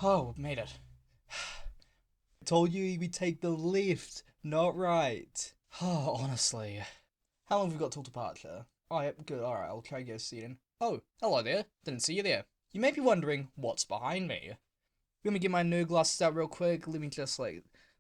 Oh, made it. Told you we'd take the left, not right. Oh, honestly. How long have we got till departure? Oh, yep, good. Alright, I'll try to get a seat in. Oh, hello there. Didn't see you there. You may be wondering what's behind me. Let me get my nerd glasses out real quick. Let me just,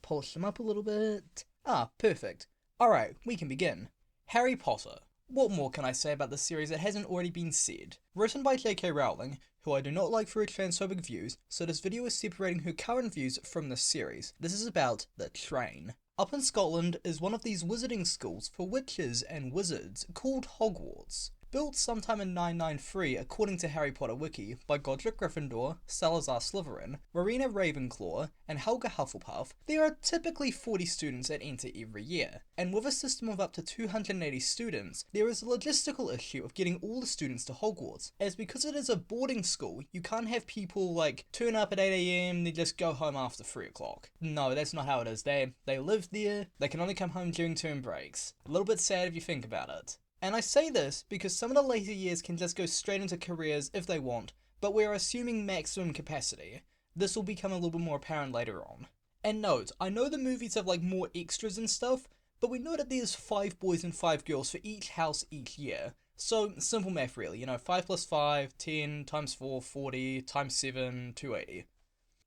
polish them up a little bit. Ah, perfect. Alright, we can begin. Harry Potter. What more can I say about this series that hasn't already been said? Written by JK Rowling, who I do not like for her transphobic views, so this video is separating her current views from this series. This is about the train. Up in Scotland is one of these wizarding schools for witches and wizards called Hogwarts. Built sometime in 993 according to Harry Potter Wiki by Godric Gryffindor, Salazar Slytherin, Rowena Ravenclaw, and Helga Hufflepuff, there are typically 40 students that enter every year. And with a system of up to 280 students, there is a logistical issue of getting all the students to Hogwarts, as because it is a boarding school, you can't have people turn up at 8 AM, then just go home after 3 o'clock. No, that's not how it is. They live there, they can only come home during term breaks. A little bit sad if you think about it. And I say this because some of the later years can just go straight into careers if they want, but we're assuming maximum capacity. This will become a little bit more apparent later on. And note, I know the movies have more extras and stuff, but we know that there's 5 boys and 5 girls for each house each year. So, simple math really, 5 plus 5, 10, times 4, 40, times 7, 280.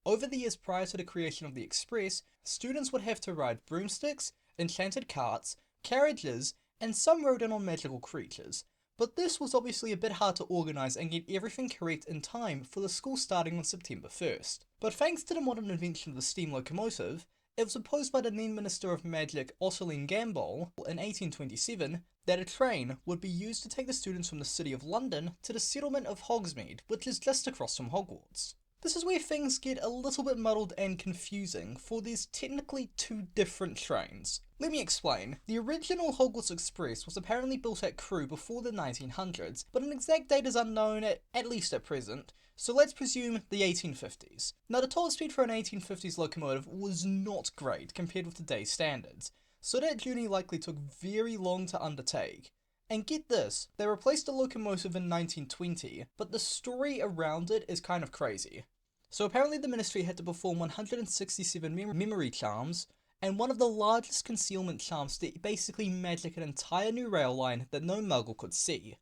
Over the years prior to the creation of the Express, students would have to ride broomsticks, enchanted carts, carriages, and some rode in on magical creatures, but this was obviously a bit hard to organise and get everything correct in time for the school starting on September 1st. But thanks to the modern invention of the steam locomotive, it was proposed by the then Minister of Magic Ottoline Gambol in 1827 that a train would be used to take the students from the city of London to the settlement of Hogsmeade, which is just across from Hogwarts. This is where things get a little bit muddled and confusing, for there's technically 2 different trains. Let me explain. The original Hogwarts Express was apparently built at Crewe before the 1900s, but an exact date is unknown, at least at present, so let's presume the 1850s. Now the top speed for an 1850s locomotive was not great compared with today's standards, so that journey likely took very long to undertake. And get this, they replaced the locomotive in 1920, but the story around it is kind of crazy. So apparently the ministry had to perform 167 memory charms, and one of the largest concealment charms to basically magic an entire new rail line that no muggle could see.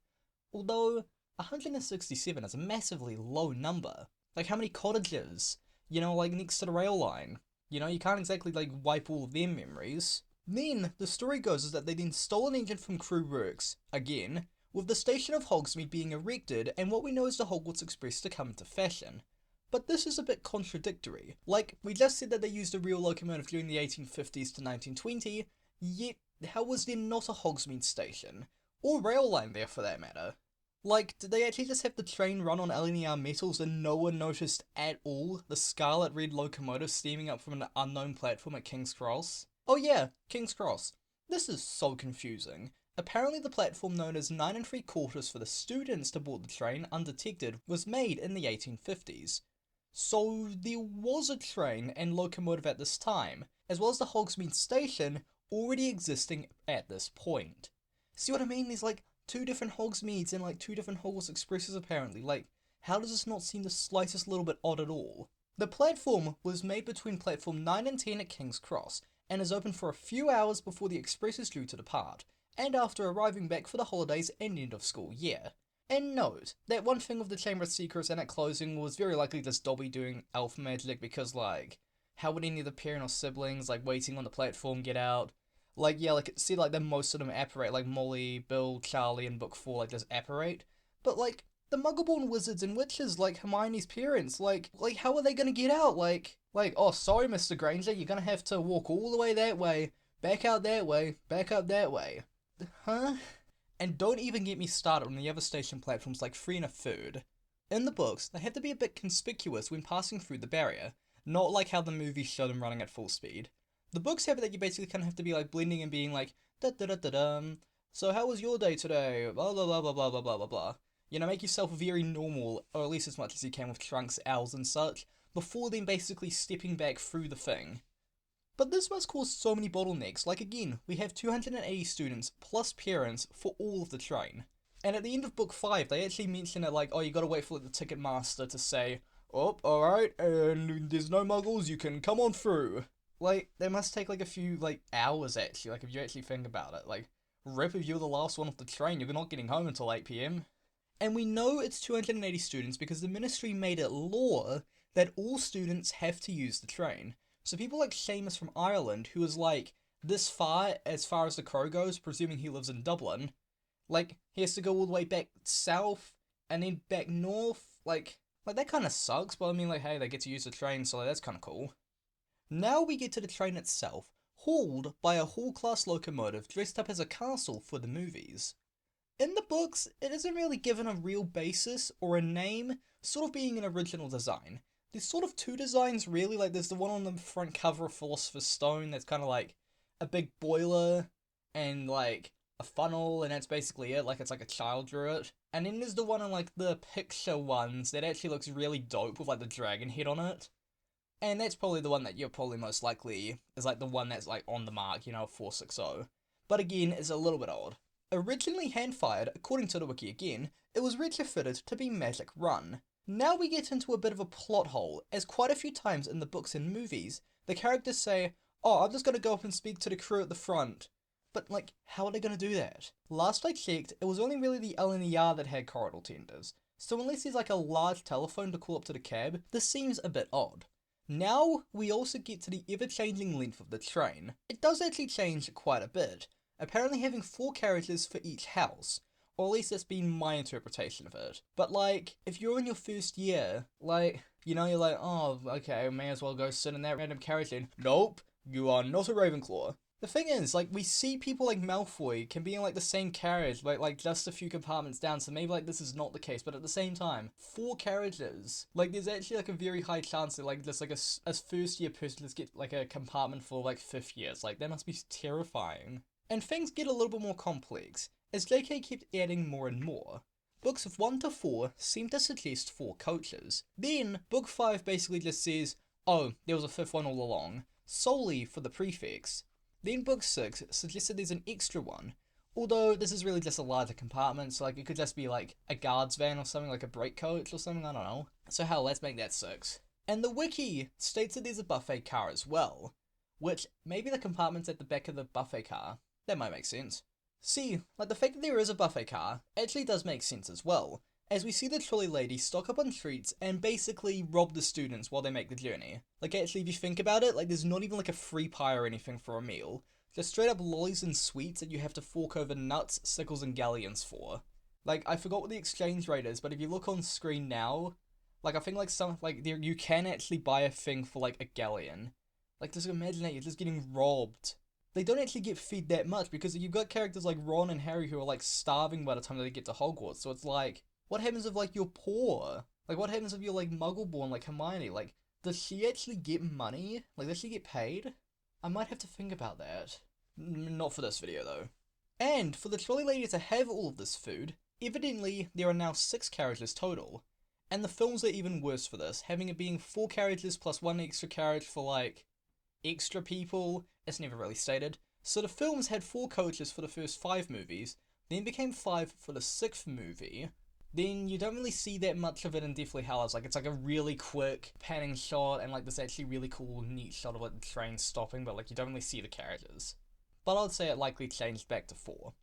Although, 167 is a massively low number. How many cottages? Next to the rail line. You can't exactly wipe all of their memories. Then, the story goes is that they then stole an engine from Crewe Works, again, with the station of Hogsmeade being erected and what we know as the Hogwarts Express to come into fashion. But this is a bit contradictory. We just said that they used a real locomotive during the 1850s to 1920, yet how was there not a Hogsmeade station? Or rail line there for that matter? Did they actually just have the train run on linear metals and no one noticed at all the scarlet red locomotive steaming up from an unknown platform at King's Cross? Oh yeah, King's Cross. This is so confusing. Apparently the platform known as 9 3/4 for the students to board the train undetected was made in the 1850s. So there was a train and locomotive at this time, as well as the Hogsmeade station already existing at this point. See what I mean? There's 2 different Hogsmeades and 2 different Hogwarts Expresses apparently. How does this not seem the slightest little bit odd at all? The platform was made between platform 9 and 10 at King's Cross, and is open for a few hours before the express is due to depart, and after arriving back for the holidays and end of school year. And note, that one thing with the Chamber of Secrets and at closing was very likely just Dobby doing elf magic because how would any of the parent or siblings waiting on the platform get out? See then most of them apparate, Molly, Bill, Charlie in book 4 just apparate, but the Muggleborn wizards and witches Hermione's parents, how are they gonna get out? Oh, sorry, Mr. Granger, you're gonna have to walk all the way that way, back out that way, back up that way. Huh? And don't even get me started on the other station platforms 3 1/3. In the books, they have to be a bit conspicuous when passing through the barrier, not how the movies show them running at full speed. The books have it that you basically kind of have to be blending and being da da da da dum. So how was your day today? Blah blah blah blah blah blah blah blah blah. Make yourself very normal, or at least as much as you can with trunks, owls and such, before then basically stepping back through the thing. But this must cause so many bottlenecks, again, we have 280 students plus parents for all of the train. And at the end of book 5, they actually mention it oh, you gotta wait for the ticket master to say, Oh, alright, and there's no muggles, you can come on through. Like, they must take like a few, like, hours actually, like, if you actually think about it. Like, rip if you're the last one off the train, you're not getting home until 8 PM. And we know it's 280 students because the ministry made it law that all students have to use the train. So people like Seamus from Ireland, who is like this far as the crow goes, presuming he lives in Dublin, like he has to go all the way back south and then back north. Like that kind of sucks. But I mean, like, hey, they get to use the train, so like, that's kind of cool. Now we get to the train itself, hauled by a Hall-class locomotive dressed up as a castle for the movies. In the books, it isn't really given a real basis or a name, sort of being an original design. There's sort of two designs really, like there's the one on the front cover of Philosopher's Stone that's kind of like a big boiler and like a funnel, and that's basically it, like it's like a child drew it. And then there's the one on like the picture ones that actually looks really dope with like the dragon head on it. And that's probably the one that you're probably most likely is like the one that's like on the mark, 460. But again, it's a little bit odd. Originally hand-fired, according to the wiki again, it was retrofitted to be magic run. Now we get into a bit of a plot hole, as quite a few times in the books and movies, the characters say, oh, I'm just gonna go up and speak to the crew at the front. But, like, how are they gonna do that? Last I checked, it was only really the LNER that had corridor tenders, so unless there's like a large telephone to call up to the cab, this seems a bit odd. Now, we also get to the ever-changing length of the train. It does actually change quite a bit, apparently having 4 carriages for each house, or at least that's been my interpretation of it. But like, if you're in your first year, like, you're like, oh, okay, I may as well go sit in that random carriage then. Nope, you are not a Ravenclaw. The thing is, like, we see people like Malfoy can be in like the same carriage, like just a few compartments down, so maybe like this is not the case, but at the same time, 4 carriages. Like, there's actually like a very high chance that like just like a first year person just get like a compartment for like 5th years. Like, that must be terrifying. And things get a little bit more complex, as JK kept adding more and more. Books 1 to 4 seem to suggest 4 coaches. Then, book 5 basically just says, oh, there was a 5th one all along, solely for the prefix. Then book 6 suggested there's an extra one, although this is really just a larger compartment, so like it could just be like a guard's van or something, like a break coach or something, I don't know. So hell, let's make that 6. And the wiki states that there's a buffet car as well, which maybe the compartment's at the back of the buffet car. That might make sense. See, like the fact that there is a buffet car actually does make sense as well, as we see the trolley lady stock up on treats and basically rob the students while they make the journey. Like, actually, if you think about it, like there's not even like a free pie or anything for a meal. Just straight up lollies and sweets that you have to fork over nuts, sickles and galleons for. Like, I forgot what the exchange rate is, but if you look on screen now, like I think like there you can actually buy a thing for like a galleon. Like, just imagine that, you're just getting robbed. They don't actually get fed that much because you've got characters like Ron and Harry who are like starving by the time they get to Hogwarts. So it's like, what happens if like you're poor? Like, what happens if you're like muggle-born like Hermione? Like, does she actually get money? Like, does she get paid? I might have to think about that. Not for this video though. And for the trolley lady to have all of this food, evidently there are now 6 carriages total. And the films are even worse for this, having it being 4 carriages plus 1 extra carriage for like extra people. It's never really stated. So the films had 4 coaches for the first 5 movies, then became 5 for the 6th movie. Then you don't really see that much of it in Deathly Hallows. Like, it's like a really quick panning shot and like this actually really cool neat shot of like the train stopping, but like you don't really see the carriages. But I'd say it likely changed back to 4.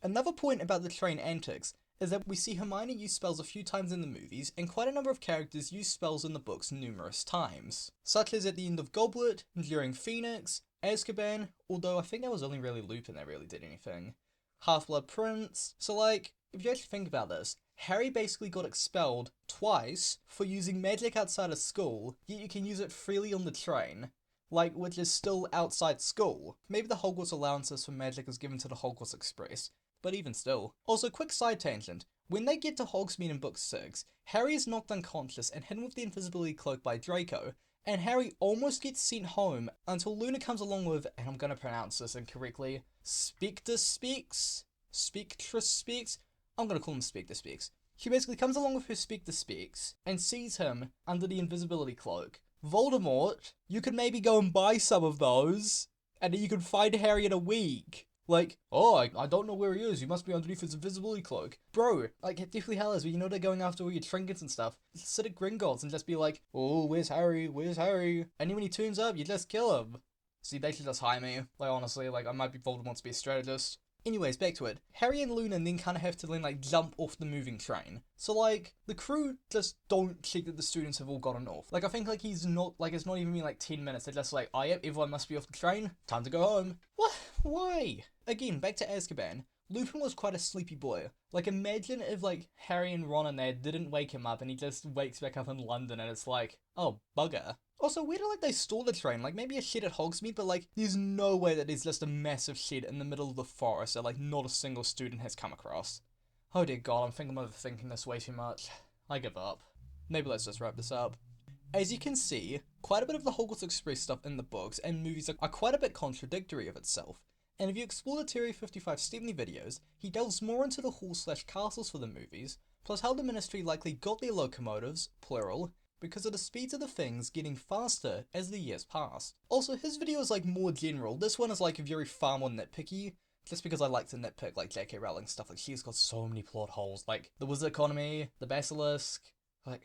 Another point about the train antics is that we see Hermione use spells a few times in the movies, and quite a number of characters use spells in the books numerous times, such as at the end of Goblet, during Phoenix, Azkaban, although I think that was only really Lupin that really did anything, Half-Blood Prince. So like, if you actually think about this, Harry basically got expelled twice for using magic outside of school, yet you can use it freely on the train. Like, which is still outside school. Maybe the Hogwarts allowances for magic is given to the Hogwarts Express, but even still. Also, quick side tangent. When they get to Hogsmeade in Book 6, Harry is knocked unconscious and hidden with the invisibility cloak by Draco, and Harry almost gets sent home until Luna comes along with, and I'm gonna pronounce this incorrectly, Spectre Speaks? Spectre Speaks? I'm gonna call him Spectre Speaks. She basically comes along with her Spectre Speaks and sees him under the invisibility cloak. Voldemort, you could maybe go and buy some of those, and then you could find Harry in a week. Like, oh, I don't know where he is. He must be underneath his invisibility cloak. Bro, like, it definitely hell is, but you know they're going after all your trinkets and stuff. Just sit at Gringotts and just be like, oh, where's Harry? Where's Harry? And then when he turns up, you just kill him. See, they should just hire me. Like, honestly, like, I might be Voldemort to be a strategist. Anyways, back to it. Harry and Luna then kind of have to then, like, jump off the moving train. So, like, the crew just don't check that the students have all gotten off. Like, I think, like, he's not, like, it's not even been, like, 10 minutes. They're just like, oh, yep, everyone must be off the train. Time to go home. What? Why? Again, back to Azkaban. Lupin was quite a sleepy boy. Like, imagine if, like, Harry and Ron and there didn't wake him up and he just wakes back up in London and it's like, oh, bugger. Also, where do, like, they store the train? Like, maybe a shed at Hogsmeade, but, like, there's no way that there's just a massive shed in the middle of the forest that, like, not a single student has come across. Oh dear god, I think I'm overthinking this way too much. I give up. Maybe let's just wrap this up. As you can see, quite a bit of the Hogwarts Express stuff in the books and movies are quite a bit contradictory of itself. And if you explore the Terry 5570 videos, he delves more into the halls/castles for the movies, plus how the Ministry likely got their locomotives, plural, because of the speeds of the things getting faster as the years pass. Also, his video is like more general. This one is like very far more nitpicky, just because I like to nitpick like JK Rowling stuff. Like, she's got so many plot holes, like the Wizard Economy, the Basilisk, like,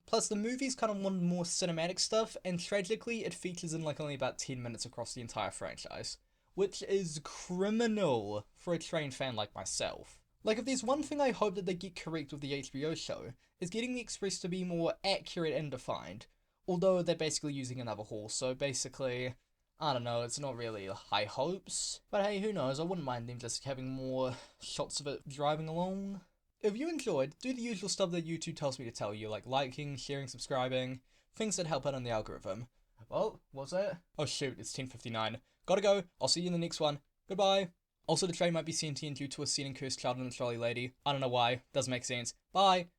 Plus, the movie's kind of wanted more cinematic stuff, and tragically, it features in like only about 10 minutes across the entire franchise, which is criminal for a trained fan like myself. Like, if there's one thing I hope that they get correct with the HBO show, is getting the Express to be more accurate and defined, although they're basically using another hall, so basically, I don't know, it's not really high hopes, but hey, who knows, I wouldn't mind them just having more shots of it driving along. If you enjoyed, do the usual stuff that YouTube tells me to tell you, like liking, sharing, subscribing, things that help out on the algorithm. Oh, what's that? Oh shoot, it's 10:59. Gotta go, I'll see you in the next one. Goodbye. Also, the train might be sentient due to a sending cursed child and a trolley lady. I don't know why, doesn't make sense. Bye.